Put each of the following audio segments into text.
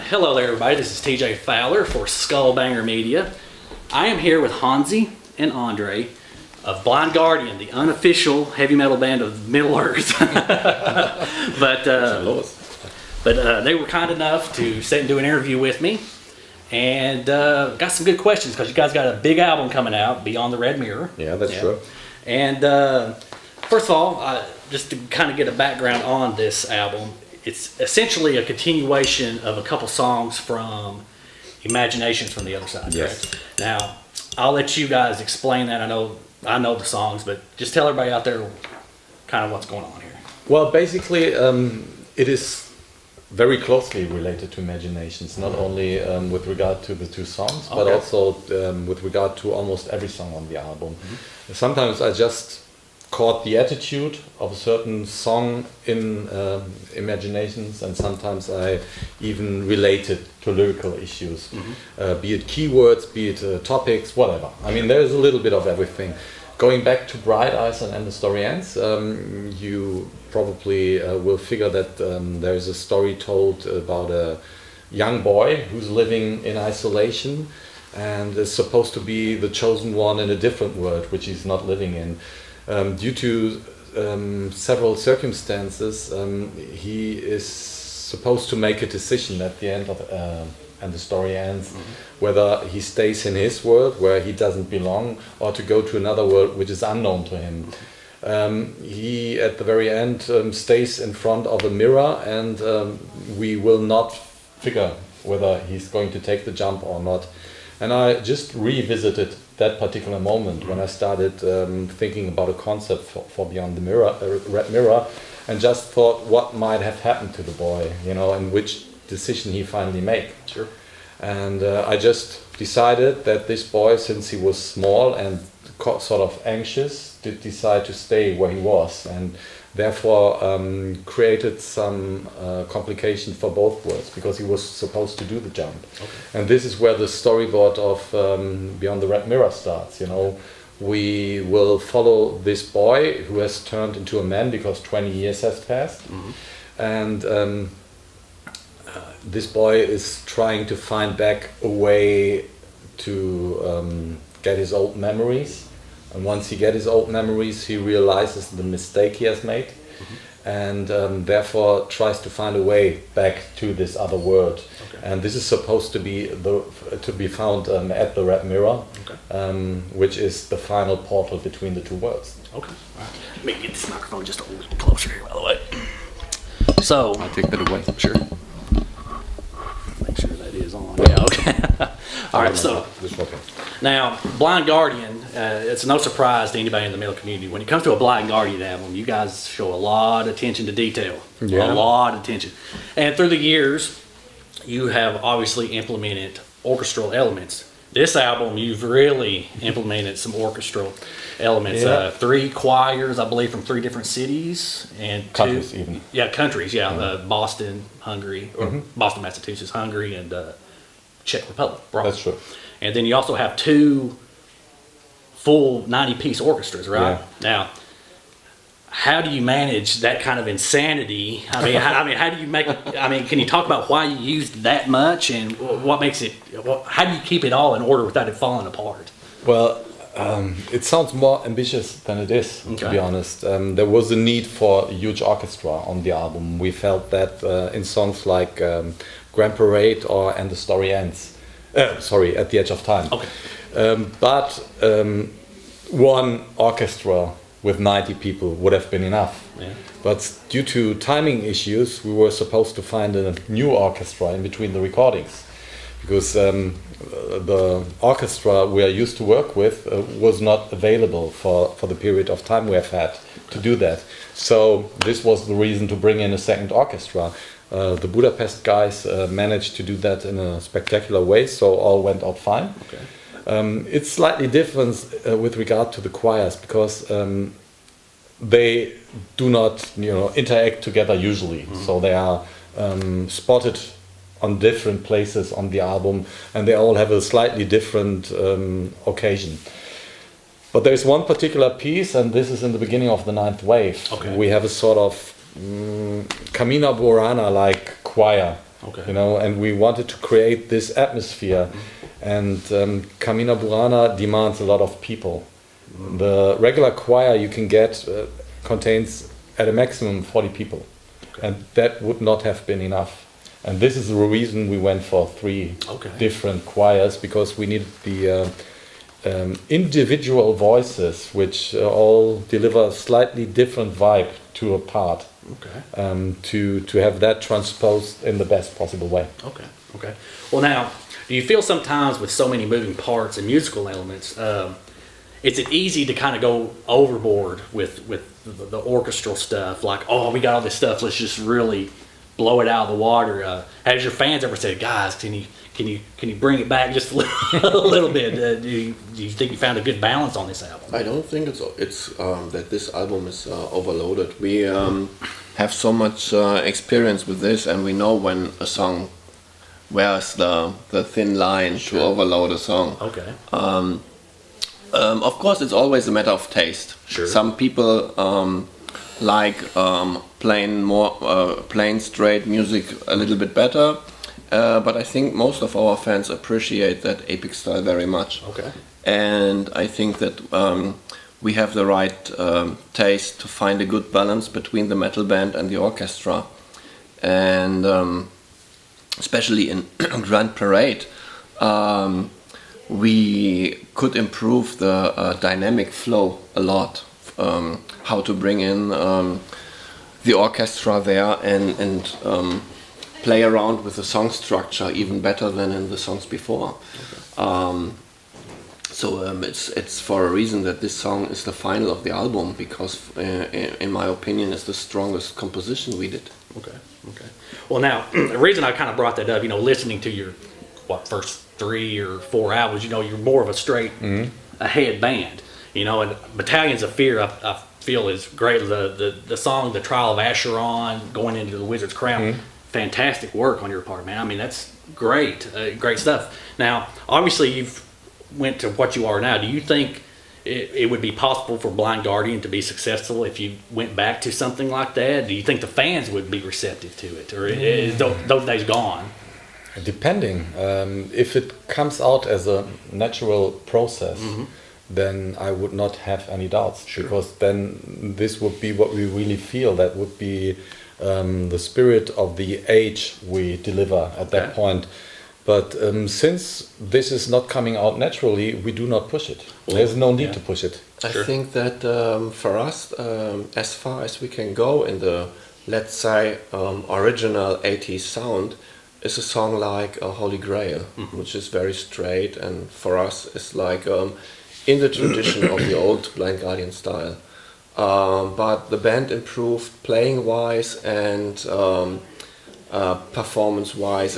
Hello there, everybody. This is TJ Fowler for Skullbanger Media. I am here with Hansi and Andre of Blind Guardian, the unofficial heavy metal band of Middle Earth. but they were kind enough to sit and do an interview with me, and got some good questions because you guys got a big album coming out, Beyond the Red Mirror. Yeah, that's true. And first of all, just to kind of get a background on this album, it's essentially a continuation of a couple songs from Imaginations from the Other Side. Yes. Correct? Now, I'll let you guys explain that. I know the songs, but just tell everybody out there kind of what's going on here. Well, basically, it is very closely related to Imaginations, not only with regard to the two songs, but also with regard to almost every song on the album. Sometimes I just caught the attitude of a certain song in Imaginations, and sometimes I even relate it to lyrical issues, be it keywords, be it topics, whatever. I mean, there's a little bit of everything. Going back to Bright Eyes and the Story Ends, you probably will figure that there is a story told about a young boy who's living in isolation and is supposed to be the chosen one in a different world, which he's not living in. Due to several circumstances, he is supposed to make a decision at the end of and the story ends, whether he stays in his world where he doesn't belong, or to go to another world which is unknown to him. He at the very end stays in front of a mirror, and we will not figure whether he's going to take the jump or not. And I just revisited that particular moment when I started thinking about a concept for Beyond the Red Mirror, and just thought what might have happened to the boy, you know, and which decision he finally made. Sure. And I just decided that this boy, since he was small and sort of anxious, did decide to stay where he was, and therefore created some complication for both worlds, because he was supposed to do the jump. And this is where the storyboard of Beyond the Red Mirror starts. You know, we will follow this boy who has turned into a man because 20 years has passed, and this boy is trying to find back a way to get his old memories. And once he gets his old memories, he realizes the mistake he has made, and therefore tries to find a way back to this other world. And this is supposed to be found at the Red Mirror, which is the final portal between the two worlds. Okay. All right. Let me get this microphone just a little closer here, by the way. So I'll take that away. Sure. Make sure that is on. Yeah. Okay. All right. So now, Blind Guardian, it's no surprise to anybody in the metal community. When it comes to a Blind Guardian album, you guys show a lot of attention to detail. Yeah. A lot of attention. And through the years, you have obviously implemented orchestral elements. This album, you've really implemented some orchestral elements. Yeah. 3 choirs, I believe, from 3 different cities. And countries even. Yeah, countries, yeah. Boston, Hungary, or Boston, Massachusetts, Hungary, and Czech Republic. That's true. And then you also have 2 full 90-piece orchestras, right? Yeah. Now, how do you manage that kind of insanity? I mean, how do you make? I mean, can you talk about why you used that much, and what makes it? How do you keep it all in order without it falling apart? Well, it sounds more ambitious than it is, to be honest. There was a need for a huge orchestra on the album. We felt that in songs like Grand Parade or And the Story Ends. Sorry, At the Edge of Time. Okay. But one orchestra with 90 people would have been enough. Yeah. But due to timing issues, we were supposed to find a new orchestra in between the recordings, because the orchestra we are used to work with was not available for the period of time we have had to do that. So this was the reason to bring in a second orchestra. The Budapest guys managed to do that in a spectacular way, so all went out fine. Okay. It's slightly different with regard to the choirs, because they do not, interact together usually. So they are spotted on different places on the album, and they all have a slightly different occasion. But there is one particular piece, and this is in the beginning of the 9th wave. Okay. We have a sort of Camina Burana like choir Okay. You know, and we wanted to create this atmosphere. And Camina Burana demands a lot of people. The regular choir you can get contains at a maximum 40 people, and that would not have been enough. And this is the reason we went for 3 different choirs, because we needed the individual voices which all deliver a slightly different vibe to a part. To have that transposed in the best possible way. Okay. Well, now, do you feel sometimes with so many moving parts and musical elements, is it easy to kind of go overboard with the orchestral stuff? Like, oh, we got all this stuff, let's just really blow it out of the water. Has your fans ever said, guys, can you bring it back just a little bit? Do you think you found a good balance on this album? I don't think it's that this album is overloaded. We have so much experience with this, and we know when a song, where's the thin line to overload a song. Of course, it's always a matter of taste. Some people like plain straight music a little bit better. But I think most of our fans appreciate that epic style very much. And I think that we have the right taste to find a good balance between the metal band and the orchestra. And especially in Grand Parade, we could improve the dynamic flow a lot. How to bring in the orchestra there and play around with the song structure even better than in the songs before. It's for a reason that this song is the final of the album, because in my opinion it's the strongest composition we did. Well, now, the reason I kind of brought that up, listening to your first 3 or 4 albums, you're more of a straight ahead band, and Battalions of Fear I feel is great. The song The Trial of Acheron, going into the Wizard's Crown, fantastic work on your part, man. I mean, that's great, great stuff. Now, obviously, you've went to what you are now. Do you think it would be possible for Blind Guardian to be successful if you went back to something like that? Do you think the fans would be receptive to it, or is those days gone? Depending. If it comes out as a natural process, then I would not have any doubts, because then this would be what we really feel. That would be the spirit of the age we deliver at that point. But since this is not coming out naturally, we do not push it. There's no need to push it. I think that for us, as far as we can go in the, let's say, original 80s sound, is a song like Holy Grail, which is very straight, and for us it's like in the tradition of the old Blind Guardian style. But the band improved playing-wise and performance-wise.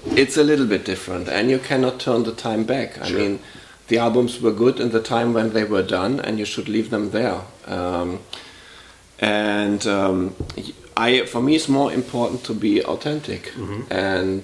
It's a little bit different, and you cannot turn the time back. I mean, the albums were good in the time when they were done, and you should leave them there. For me, it's more important to be authentic, and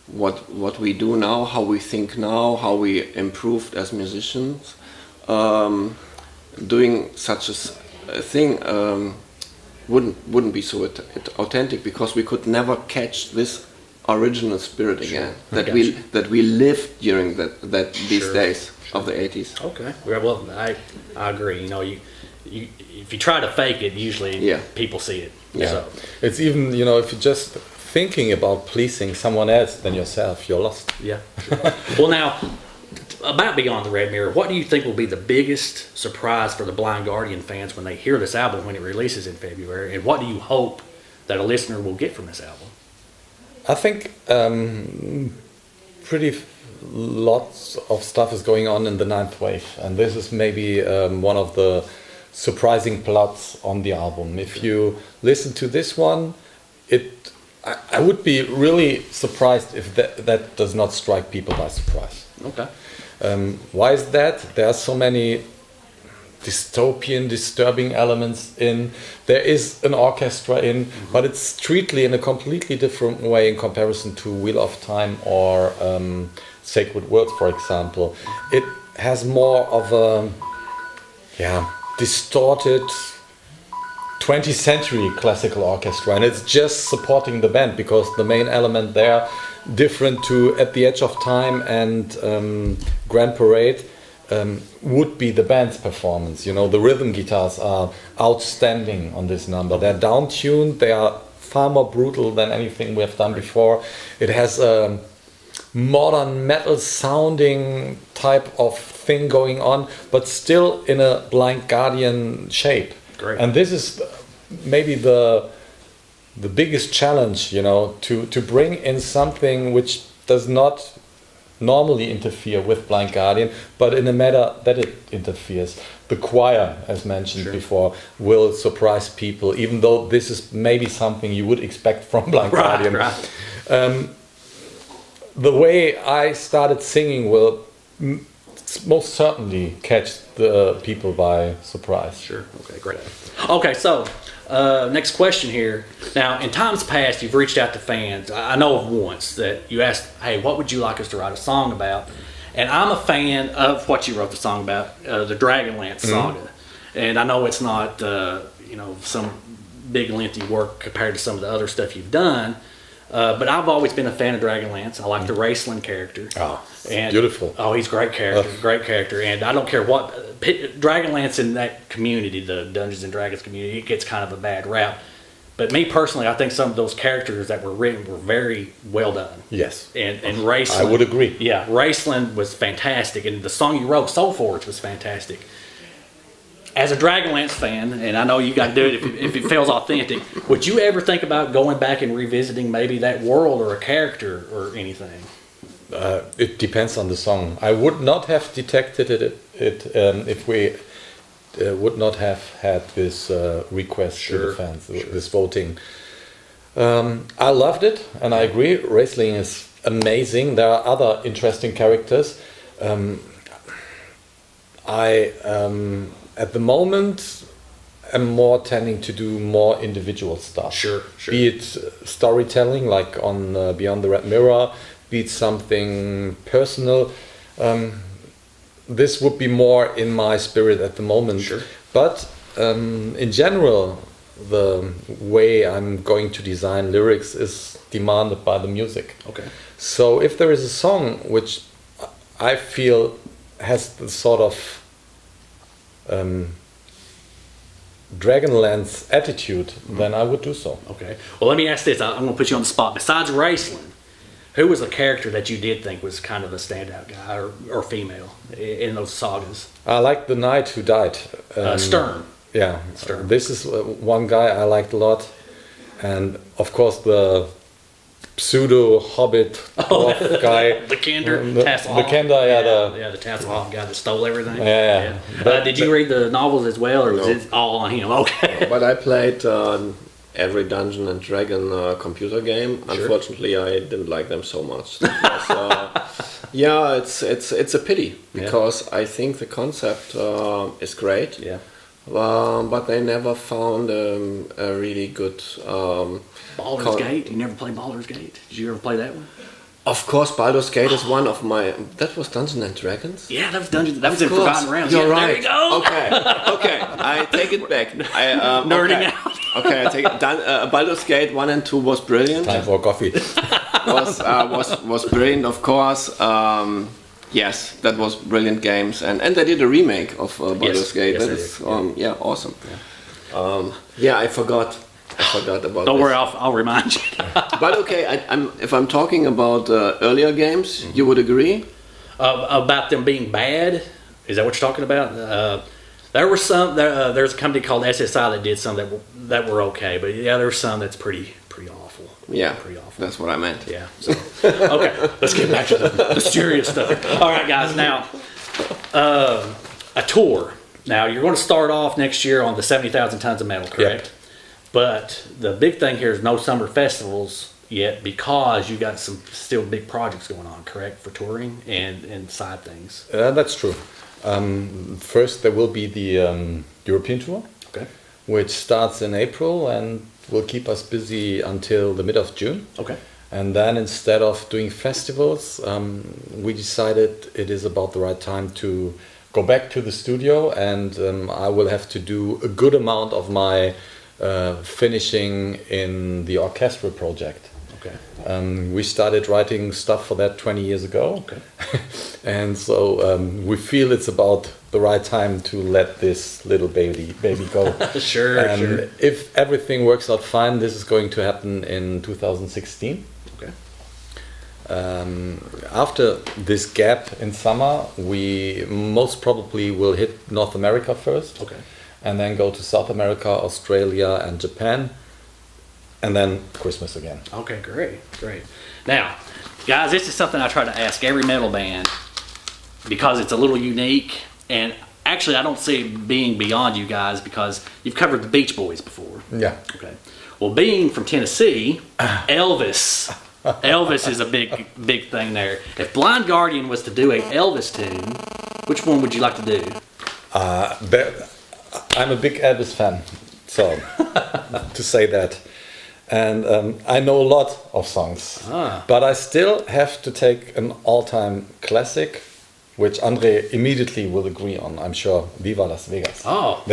what we do now, how we think now, how we improved as musicians. Doing such a thing wouldn't be so authentic, because we could never catch this original spirit again that we lived during these days of the 80s. Well, I agree. If you try to fake it, usually people see it. So. It's even, if you're just thinking about pleasing someone else than yourself, you're lost. Well, now, about Beyond the Red Mirror, what do you think will be the biggest surprise for the Blind Guardian fans when they hear this album when it releases in February? And what do you hope that a listener will get from this album? I think pretty lots of stuff is going on in the Ninth Wave, and this is maybe one of the surprising plots on the album. If you listen to this one, I would be really surprised if that does not strike people by surprise. Why is that? There are so many dystopian, disturbing elements in. There is an orchestra in, but it's strictly in a completely different way in comparison to Wheel of Time or Sacred Words, for example. It has more of a distorted 20th century classical orchestra, and it's just supporting the band, because the main element there, different to At the Edge of Time and Grand Parade, would be the band's performance. You know, the rhythm guitars are outstanding on this number. They're down-tuned, they are far more brutal than anything we have done before. It has a modern metal sounding type of thing going on, but still in a Blind Guardian shape. Great. And this is maybe the biggest challenge, you know, to bring in something which does not normally interfere with Blind Guardian, but in a matter that it interferes. The choir, as mentioned before, will surprise people, even though this is maybe something you would expect from Blind Guardian. Right. The way I started singing will most certainly catch the people by surprise. Sure. Okay, great. Okay, so next question here. Now, in times past, you've reached out to fans. I know of once that you asked, hey, what would you like us to write a song about? And I'm a fan of what you wrote the song about, the Dragonlance saga. And I know it's not, some big lengthy work compared to some of the other stuff you've done. But I've always been a fan of Dragonlance. I like the Raceland character. Oh, and, beautiful. Oh, he's a great character, And I don't care what... Dragonlance in that community, the Dungeons & Dragons community, it gets kind of a bad rap. But me personally, I think some of those characters that were written were very well done. Yes. And Raceland... I would agree. Yeah, Raceland was fantastic. And the song you wrote, Soul Forge, was fantastic. As a Dragonlance fan, and I know you got to do it if it feels authentic, would you ever think about going back and revisiting maybe that world or a character or anything? It depends on the song. I would not have detected it if we would not have had this request to the fans, this voting. I loved it, and I agree. Wrestling is amazing. There are other interesting characters. At the moment, I'm more tending to do more individual stuff. Sure. Be it storytelling, like on Beyond the Red Mirror, be it something personal. This would be more in my spirit at the moment. Sure. But in general, the way I'm going to design lyrics is demanded by the music. Okay. So if there is a song which I feel has the sort of Dragonlance attitude, then I would do so. Okay. Well, let me ask this. I'm going to put you on the spot. Besides Raceland, who was a character that you did think was kind of a standout guy or female in those sagas? I like the knight who died. Stern. Yeah. Stern. This is one guy I liked a lot. And of course the pseudo hobbit dwarf guy. The Kender, Tasselhoff. The Kender, the Tasselhoff guy that stole everything. Yeah. Did you read the novels as well, or was it all on him? Okay. But I played every Dungeon and Dragon computer game. Sure. Unfortunately, I didn't like them so much. Yeah, it's a pity, because I think the concept is great. Yeah. But they never found a really good. Baldur's Gate. You never played Baldur's Gate? Did you ever play that one? Of course, Baldur's Gate is one of my. That was Dungeons and Dragons. Yeah, that was Dungeons. That was in Forgotten Realms. You're right. There you go. Okay. I take it back. Nerding out. Okay, I take it. Baldur's Gate 1 and 2 was brilliant. Time for coffee. was brilliant, of course. Yes, that was brilliant games, and they did a remake of Baldur's Gate. Yes, that is awesome. Yeah. I forgot about. Don't worry, I'll remind you. But okay, if I'm talking about earlier games, you would agree about them being bad. Is that what you're talking about? There were some. There's a company called SSI that did some that were okay, but yeah, there's some that's pretty awful. Yeah, pretty awful. That's what I meant. Yeah. So, okay, let's get back to the serious stuff. All right, guys. Now, a tour. Now you're going to start off next year on the 70,000 tons of metal, correct? Yep. But the big thing here is no summer festivals yet, because you got some still big projects going on, correct, for touring and side things. That's true. First, there will be the European tour, Okay. which starts in April and will keep us busy until the mid of June. Okay. And then instead of doing festivals, we decided it is about the right time to go back to the studio, and I will have to do a good amount of my finishing in the orchestral project. Okay. We started writing stuff for that 20 years ago. Okay. And so we feel it's about the right time to let this little baby go. Sure, sure. If everything works out fine, this is going to happen in 2016. Okay. After this gap in summer, we most probably will hit North America first. Okay. And then go to South America, Australia, and Japan. And then Christmas again. Okay, great, great. Now, guys, this is something I try to ask every metal band because it's a little unique. And actually, I don't see it being beyond you guys because you've covered the Beach Boys before. Yeah. Okay. Well, being from Tennessee, Elvis is a big thing there. If Blind Guardian was to do a Elvis tune, which one would you like to do? I'm a big Elvis fan, so to say that. And I know a lot of songs, but I still have to take an all-time classic, which Andre immediately will agree on, I'm sure. Viva Las Vegas. Oh,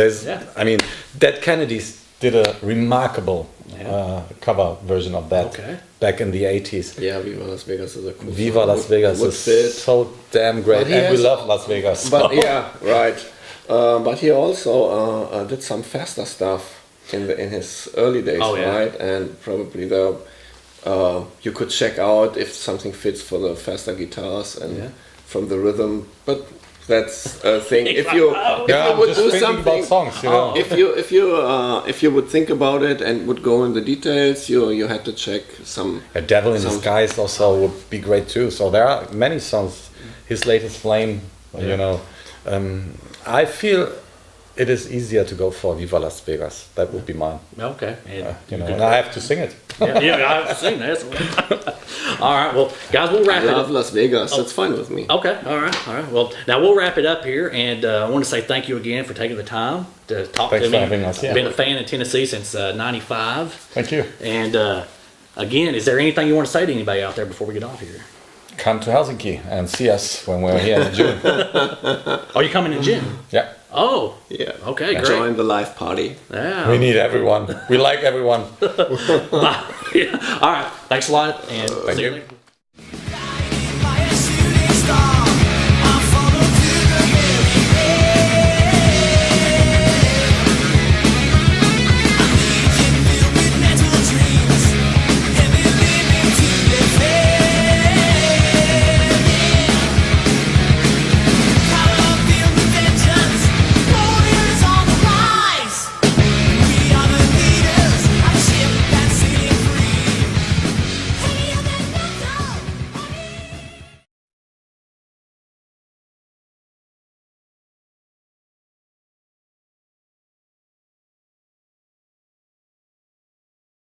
I mean, Dead Kennedys did a remarkable cover version of that back in the 80s. Yeah, Viva Las Vegas is a cool Viva song. Las Vegas is so damn great, and we love Las Vegas. But yeah, right. But he also did some faster stuff in his early days, right? And probably you could check out if something fits for the faster guitars and from the rhythm. But that's a thing. If you would do something, about songs, you know. if you would think about it and would go in the details, you had to check some. A Devil in Disguise also would be great too. So there are many songs. His latest Flame, you know. I feel it is easier to go for Viva Las Vegas. That would be mine. Okay. And, you know, and I have to sing it. yeah, I have to sing that. All right, well, guys, we'll wrap it up. I love Las Vegas. That's fine with me. Okay, all right. Well, now we'll wrap it up here, and I want to say thank you again for taking the time to talk to me. Thanks for having us. I've been a fan in Tennessee since '95. Thank you. And again, is there anything you want to say to anybody out there before we get off here? Come to Helsinki and see us when we're here in June. Are you coming in June? Yeah. Oh, yeah. Okay, great. Join the live party. Yeah. We need everyone. We like everyone. Yeah. All right. Thanks a lot. And thank you.